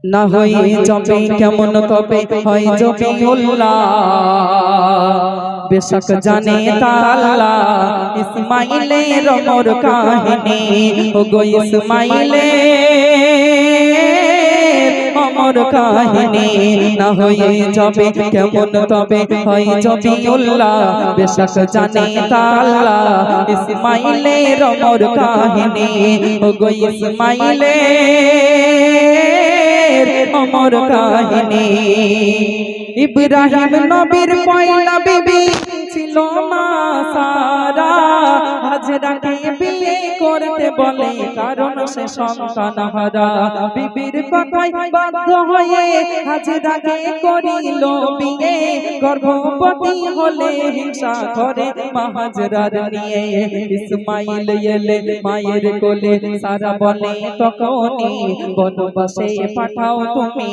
না হয়ে যাবে কেমন তবে হয় জবিউল্লাহ বেশক জানে তা আল্লাহ ইসমাইলের ওমর কাহিনী ওগো ইসমাইলের ওমর কাহিনী না হয়ে যাবে কেমন তবে হয় জবিউল্লাহ বেশক জানে তা আল্লাহ ইসমাইলের ওমর কাহিনী ওগো ইসমাইলের ওমর কাহিনী ইব্রাহিম নবীর পয়লা বিবি ছিল মা সারা হাজরাকে বিয়ে করতে বলে কারণ সে সন্তান হারা বিবির কথায় বাধ্য হয়ে হাজরাকে করিল বিয়ে গর্ভবতী হলে হিংসা করে মা হাজরার নিয়ে ইসমাইল এলে মায়ের কোলে সারা বলে তখনই বনবাসে পাঠাও তুমি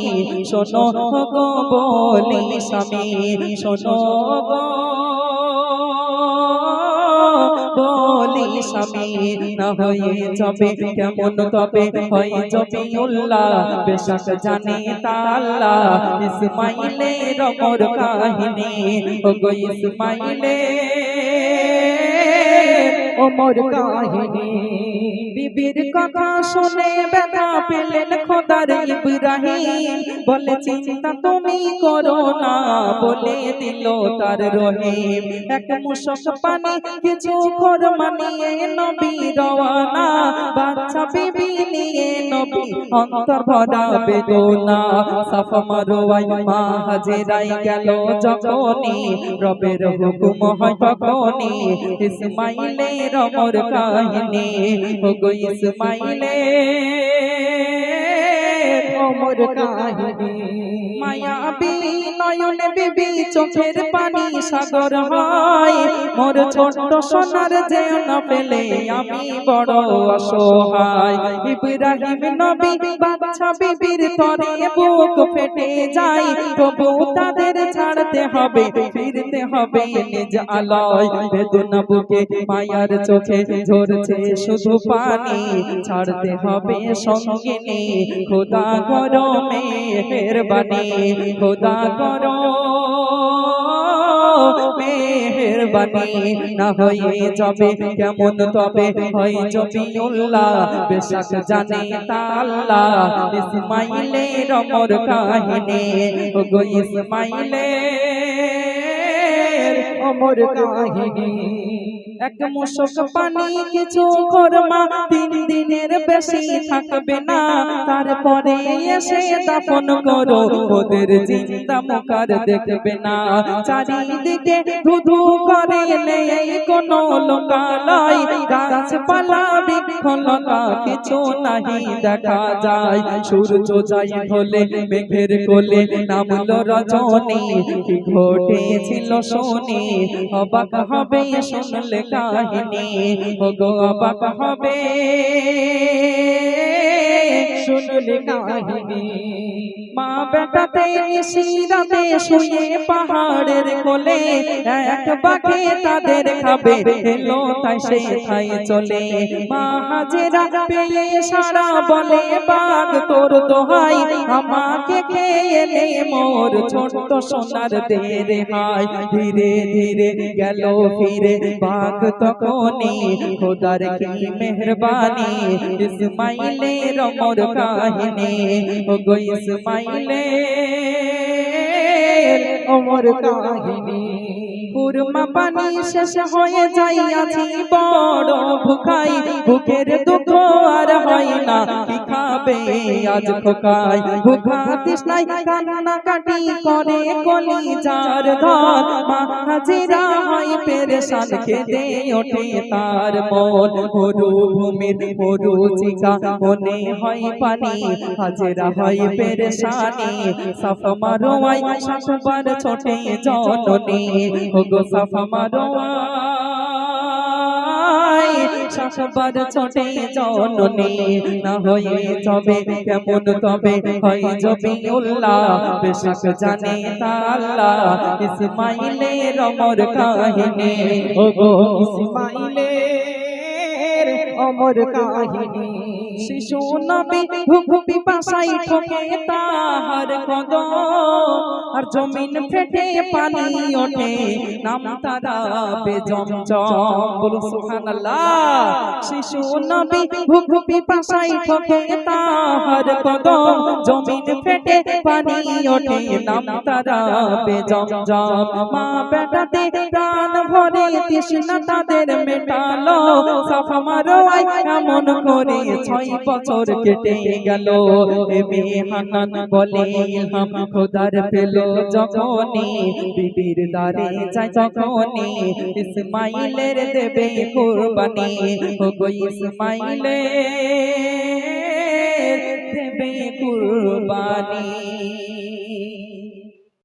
শোনো গো বলি স্বামী শোনো গো বলি স্বামী না হয়ে যাবে কেমন তবে হয় জবিউল্লাহ বেশক জানে তা আল্লাহ ইসমাইলের ওমর কাহিনী ওগো ইসমাইলের ওমর কাহিনী বিবির কথা শুনে ব্যথা পেলেন খোদার ইব্রাহিম বলে চিন্তা তুমি করো না বলে দিল তার রহিম এক মুশক পানি কিছু খরমা নিয়ে নবী রওয়ানা বাচ্চা বিবি নিয়ে নবী অন্তর ভরা বেদনা সাফা মারওয়ায় মা হাজেরাই গেল যখনই রবের হুকুম হয় তখনই ইসমাইলের ওমর কাহিনী ওগো ইসমাইলের ওমর কাহিনী মায়াবী নয়ন বিবি চোখের পানি সাগর হয় মোর ছোট সোনার যেন পেলে আমি বড় অসহায় ইব্রাহিম নবী বাচ্চা বিবির তরে বুক ফেটে যায় তবু তাদের ছাড়তে হবে ফিরতে হবে নিজ আলয় বেদনা বুকে মায়ার চোখে ঝরছে শুধু পানি ছাড়তে হবে সঙ্গিনী খোদা করো মেহেরবানি খোদা করো মেহেরবানি না হয়ে যাবে কেমন তবে হয় জবিউল্লাহ বেশক জানে তা আল্লাহ ইসমাইলের ওমর কাহিনী ওগো ইসমাইলের ওমর কাহিনী এক মুশক পানি কিছু খরমা 3 দিনের বেশি থাকবে না তারপরে এসে দাফন করো ওদের জিন্দা মুখার দেখবে না চারিদিকে ধুধু করে নেই কোনো লোকালয় গাছপালা বৃক্ষলতা কিছু নাহি দেখা যায় সূর্য যাই হলে মেঘের কোলে নামলো রজনী কি ঘটেছিল শুনি অবাক হবে শুনলে কাহিনী ওগো অবাক হবে শুনলে কাহিনী মা বেটাতে নিশিরাতে শুয়ে পাহাড়ের কোলে এক বাঘে তাদের খাবে এলো তাই সে ঠাই চলে মা হাজেরা পেয়ে সারা বলে বাঘ তোর দোহাই আমাকে খেয়ে নে মোর ছোট সোনার দে রেহাই ধীরে ধীরে গেল ফিরে বাঘ তখনই খোদার কি মেহেরবানি ইসমাইলের ওমর কাহিনী ওগো ইসমাইলের ওমর কাহিনী কুরমা পানি শেষ হয়ে যাইয়াছি বড় ভুখাই ভুখের দুঃখ আর হয় না কি খাবে আজ খোকাই ভুখা তৃষ্ণায় কান্না কাটি করে কলিজার ধর মা হাজেরা হয় পেরেশান খেতে ওঠে তার মন মরুভূমির মরুচিকা মনে হয় পানি হাজেরা হয় পেরেশানি সাফা মারওয়ায় 7 বার ছোটে জননী ওগো সাফা মারওয়ায় 7 বার ছোটে জননী না হয়ে যাবে কেমন তবে হয় জবিউল্লাহ বেশক জানে তা আল্লাহ ইসমাইলের ওমর কাহিনী ওগো ইসমাইলের ওমর কাহিনী। শিশু নবী ভুখ পিপাসায় ঠকে তাহার কদম আর জমিন ফেটে পানি ওঠে নাম তারা বেজমজম বলো সুবহানাল্লাহ শিশু নবী ভুখ পিপাসায় ঠকে তাহার কদম জমিন ফেটে পানি ওঠে নাম তারা বেজমজম মা বেটাতে প্রাণ ভরে তৃষ্ণা তাদের মেটালো সাফা মারোয়ায় এমন করে 6 বছর কেটে গেল এবে হানান বলে ইলহাম খোদার পেল যখনই বিবির দারে যায় যখনই ইসমাইলের দেবে কুরবানি ও গো ইসমাইলের দেবে কুরবানি